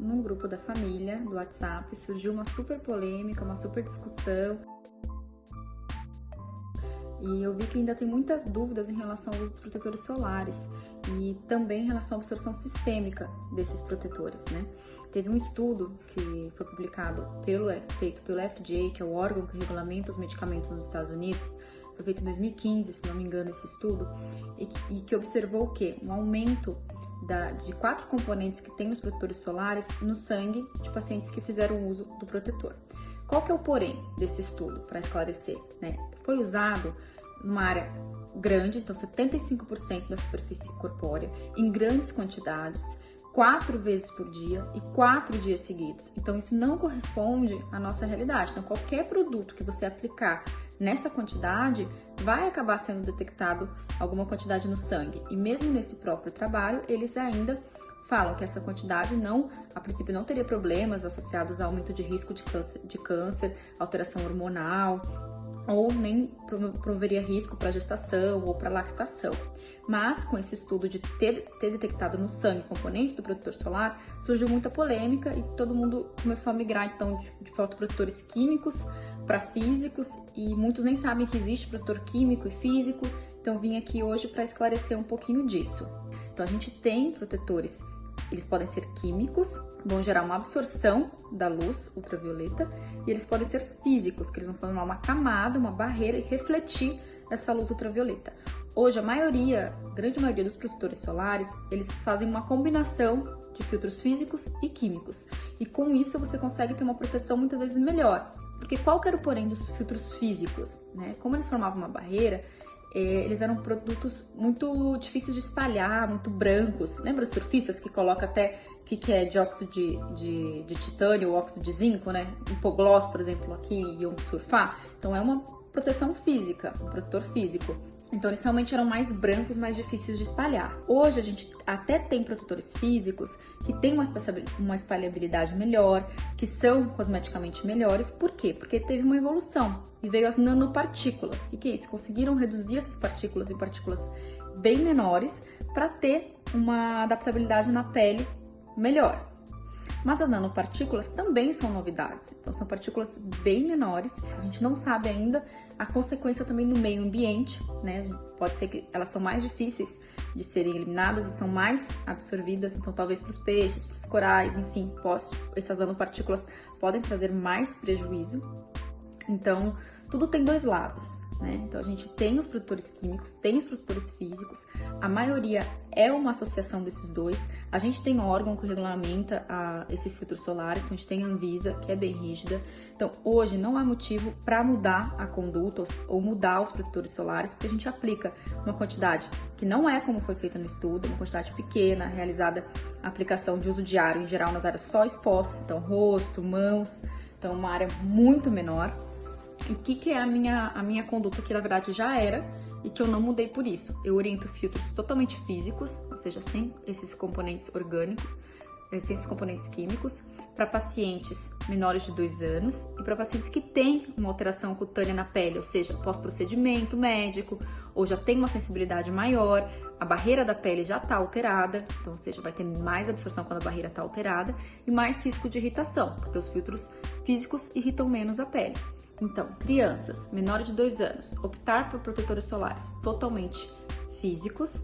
num grupo da família do WhatsApp, surgiu uma super polêmica, uma super discussão. E eu vi que ainda tem muitas dúvidas em relação ao uso dos protetores solares e também em relação à absorção sistêmica desses protetores, né? Teve um estudo que foi publicado feito pelo FDA, que é o órgão que regulamenta os medicamentos nos Estados Unidos. Foi feito em 2015, se não me engano, esse estudo, e que observou o quê? Um aumento de 4 componentes que tem nos protetores solares no sangue de pacientes que fizeram uso do protetor. Qual que é o porém desse estudo, para esclarecer, né? Foi usado numa área grande, então 75% da superfície corpórea, em grandes quantidades, 4 vezes por dia e 4 dias seguidos. Então isso não corresponde à nossa realidade. Então qualquer produto que você aplicar nessa quantidade vai acabar sendo detectado alguma quantidade no sangue. E mesmo nesse próprio trabalho, eles ainda falam que essa quantidade a princípio não teria problemas associados a aumento de risco de câncer, alteração hormonal, ou nem promoveria risco para gestação ou para lactação. Mas com esse estudo de ter detectado no sangue componentes do protetor solar, surgiu muita polêmica e todo mundo começou a migrar então de fotoprotetores químicos para físicos, e muitos nem sabem que existe protetor químico e físico. Então vim aqui hoje para esclarecer um pouquinho disso. Então a gente tem protetores, eles podem ser químicos, vão gerar uma absorção da luz ultravioleta, e eles podem ser físicos, que eles vão formar uma camada, uma barreira e refletir essa luz ultravioleta. Hoje a grande maioria dos protetores solares, eles fazem uma combinação de filtros físicos e químicos, e com isso você consegue ter uma proteção muitas vezes melhor. Porque qual que era o porém dos filtros físicos, né? Como eles formavam uma barreira, eles eram produtos muito difíceis de espalhar, muito brancos. Lembra os surfistas que colocam até que é dióxido de titânio ou óxido de zinco, né? Hipoglós, por exemplo, aqui iam surfar. Então é uma proteção física, um protetor físico. Então eles realmente eram mais brancos, mais difíceis de espalhar. Hoje a gente até tem protetores físicos que têm uma espalhabilidade melhor, que são cosmeticamente melhores. Por quê? Porque teve uma evolução e veio as nanopartículas. O que é isso? Conseguiram reduzir essas partículas em partículas bem menores para ter uma adaptabilidade na pele melhor. Mas as nanopartículas também são novidades, então são partículas bem menores. A gente não sabe ainda a consequência também no meio ambiente, né? Pode ser que elas são mais difíceis de serem eliminadas e são mais absorvidas, então talvez para os peixes, para os corais, enfim, essas nanopartículas podem trazer mais prejuízo. Então, tudo tem dois lados, né? Então, a gente tem os protetores químicos, tem os protetores físicos, a maioria é uma associação desses dois. A gente tem um órgão que regulamenta esses filtros solares, então a gente tem a Anvisa, que é bem rígida. Então, hoje não há motivo para mudar a conduta ou mudar os protetores solares, porque a gente aplica uma quantidade que não é como foi feita no estudo, uma quantidade pequena, realizada a aplicação de uso diário, em geral nas áreas só expostas, então rosto, mãos, então uma área muito menor. E o que é a minha conduta, que na verdade já era e que eu não mudei por isso? Eu oriento filtros totalmente físicos, ou seja, sem esses componentes orgânicos, sem esses componentes químicos, para pacientes menores de 2 anos e para pacientes que têm uma alteração cutânea na pele, ou seja, pós-procedimento médico, ou já tem uma sensibilidade maior, a barreira da pele já está alterada, então, ou seja, vai ter mais absorção quando a barreira está alterada e mais risco de irritação, porque os filtros físicos irritam menos a pele. Então, crianças menores de 2 anos, optar por protetores solares totalmente físicos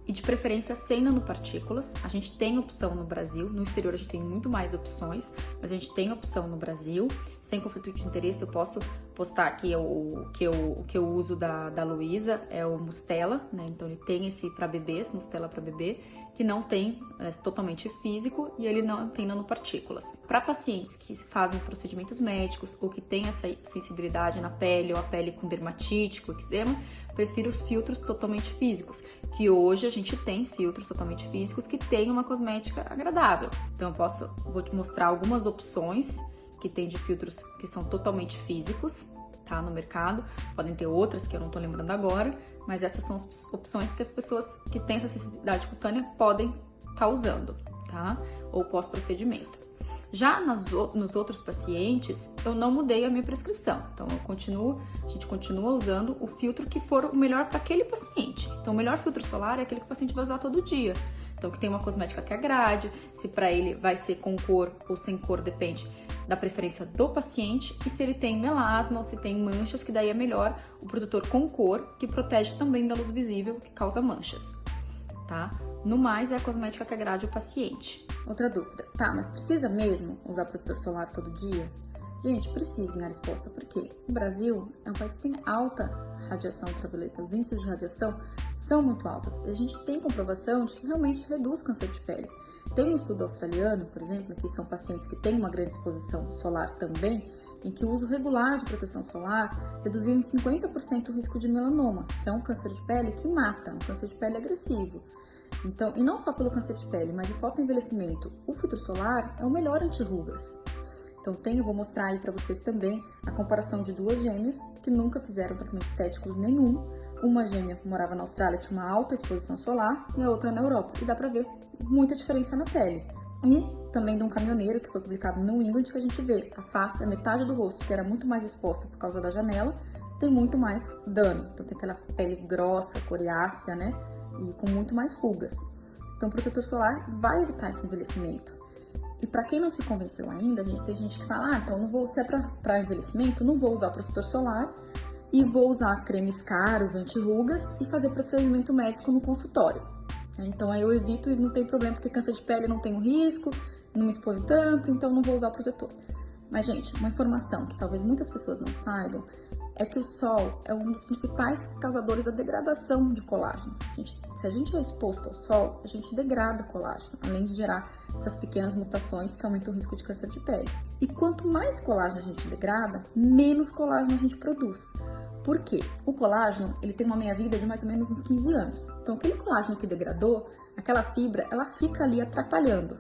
e de preferência sem nanopartículas. A gente tem opção no Brasil, no exterior a gente tem muito mais opções, mas a gente tem opção no Brasil. Sem conflito de interesse, eu posso postar aqui o que eu uso da Luísa, é o Mustela, né? Então ele tem esse para bebês, Mustela para bebê, que não tem, é totalmente físico e ele não tem nanopartículas. Para pacientes que fazem procedimentos médicos ou que têm essa sensibilidade na pele ou a pele com dermatite, com eczema, prefiro os filtros totalmente físicos, que hoje a gente tem filtros totalmente físicos que têm uma cosmética agradável. Então vou te mostrar algumas opções que tem de filtros que são totalmente físicos, tá, no mercado. Podem ter outras que eu não tô lembrando agora, mas essas são as opções que as pessoas que têm essa sensibilidade cutânea podem estar usando, tá? Ou pós-procedimento. Já nos outros pacientes, eu não mudei a minha prescrição. Então, a gente continua usando o filtro que for o melhor para aquele paciente. Então, o melhor filtro solar é aquele que o paciente vai usar todo dia. Então, Então, que tem uma cosmética que agrade, se para ele vai ser com cor ou sem cor, depende da preferência do paciente, e se ele tem melasma ou se tem manchas, que daí é melhor o protetor com cor, que protege também da luz visível, que causa manchas, tá? No mais, é a cosmética que agrade o paciente. Outra dúvida, tá, mas precisa mesmo usar protetor solar todo dia? Gente, precisa em área exposta, porque o Brasil é um país que tem alta radiação ultravioleta, os índices de radiação são muito altos, e a gente tem comprovação de que realmente reduz câncer de pele. Tem um estudo australiano, por exemplo, que são pacientes que têm uma grande exposição solar também, em que o uso regular de proteção solar reduziu em 50% o risco de melanoma, que é um câncer de pele que mata, um câncer de pele agressivo. Então, e não só pelo câncer de pele, mas o fotoenvelhecimento, o filtro solar é o melhor anti-rugas. Então, eu vou mostrar aí para vocês também a comparação de duas gêmeas que nunca fizeram tratamento estético nenhum. Uma gêmea morava na Austrália, tinha uma alta exposição solar, e a outra na Europa. E dá pra ver muita diferença na pele. E também de um caminhoneiro, que foi publicado no New England, que a gente vê a face, a metade do rosto, que era muito mais exposta por causa da janela, tem muito mais dano. Então tem aquela pele grossa, coriácea, né? E com muito mais rugas. Então o protetor solar vai evitar esse envelhecimento. E para quem não se convenceu ainda, tem gente que fala, então não vou, se é para envelhecimento, não vou usar protetor solar, e vou usar cremes caros, anti-rugas e fazer procedimento médico no consultório. Então aí eu evito e não tem problema, porque câncer de pele não tem um risco, não me exponho tanto, então não vou usar o protetor. Mas, gente, uma informação que talvez muitas pessoas não saibam é que o sol é um dos principais causadores da degradação de colágeno. Se a gente é exposto ao sol, a gente degrada colágeno, além de gerar essas pequenas mutações que aumentam o risco de câncer de pele. E quanto mais colágeno a gente degrada, menos colágeno a gente produz. Por quê? O colágeno, ele tem uma meia-vida de mais ou menos uns 15 anos. Então, aquele colágeno que degradou, aquela fibra, ela fica ali atrapalhando.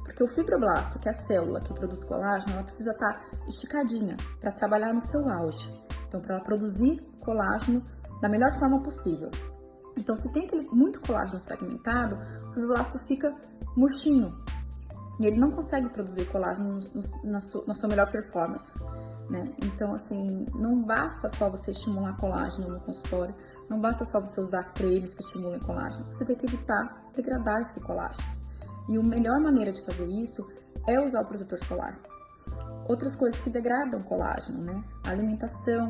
Porque o fibroblasto, que é a célula que produz colágeno, ela precisa estar esticadinha para trabalhar no seu auge. Então, para ela produzir colágeno da melhor forma possível. Então, se tem muito colágeno fragmentado, o fibroblasto fica murchinho. E ele não consegue produzir colágeno na sua melhor performance, né? Então, assim, não basta só você estimular colágeno no consultório, não basta só você usar cremes que estimulem colágeno, você tem que evitar degradar esse colágeno. E a melhor maneira de fazer isso é usar o protetor solar. Outras coisas que degradam colágeno, né? Alimentação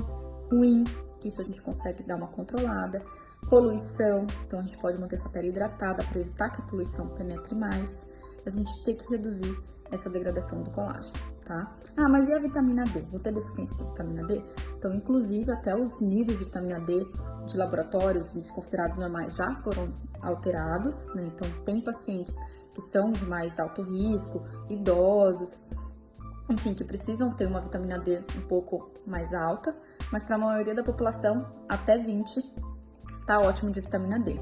ruim, que isso a gente consegue dar uma controlada. Poluição, então a gente pode manter essa pele hidratada para evitar que a poluição penetre mais. A gente tem que reduzir essa degradação do colágeno, tá? Ah, mas e a vitamina D? Vou ter deficiência de vitamina D? Então, inclusive, até os níveis de vitamina D de laboratórios considerados normais já foram alterados, né? Então, tem pacientes que são de mais alto risco, idosos, enfim, que precisam ter uma vitamina D um pouco mais alta, mas para a maioria da população, até 20, tá ótimo de vitamina D.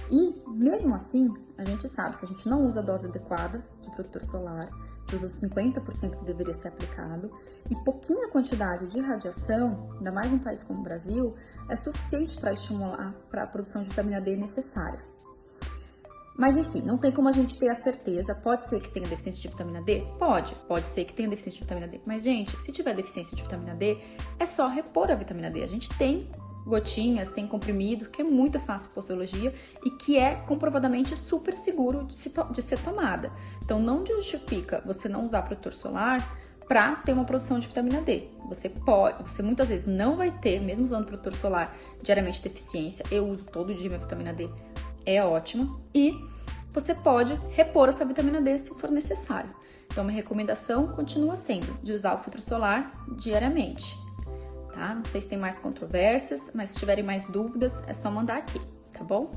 E, mesmo assim, a gente sabe que a gente não usa a dose adequada de protetor solar, a gente usa 50% que deveria ser aplicado, e pouquinha quantidade de radiação, ainda mais em um país como o Brasil, é suficiente para estimular para a produção de vitamina D necessária. Mas enfim, não tem como a gente ter a certeza. Pode ser que tenha deficiência de vitamina D? Pode ser que tenha deficiência de vitamina D. Mas, gente, se tiver deficiência de vitamina D, é só repor a vitamina D. A gente tem gotinhas, tem comprimido, que é muito fácil posologia e que é comprovadamente super seguro de ser tomada. Então, não justifica você não usar protetor solar para ter uma produção de vitamina D. Você muitas vezes não vai ter, mesmo usando protetor solar, diariamente deficiência. Eu uso todo dia minha vitamina D. É ótima, e você pode repor essa vitamina D se for necessário. Então, minha recomendação continua sendo de usar o filtro solar diariamente, tá? Não sei se tem mais controvérsias, mas se tiverem mais dúvidas, é só mandar aqui, tá bom?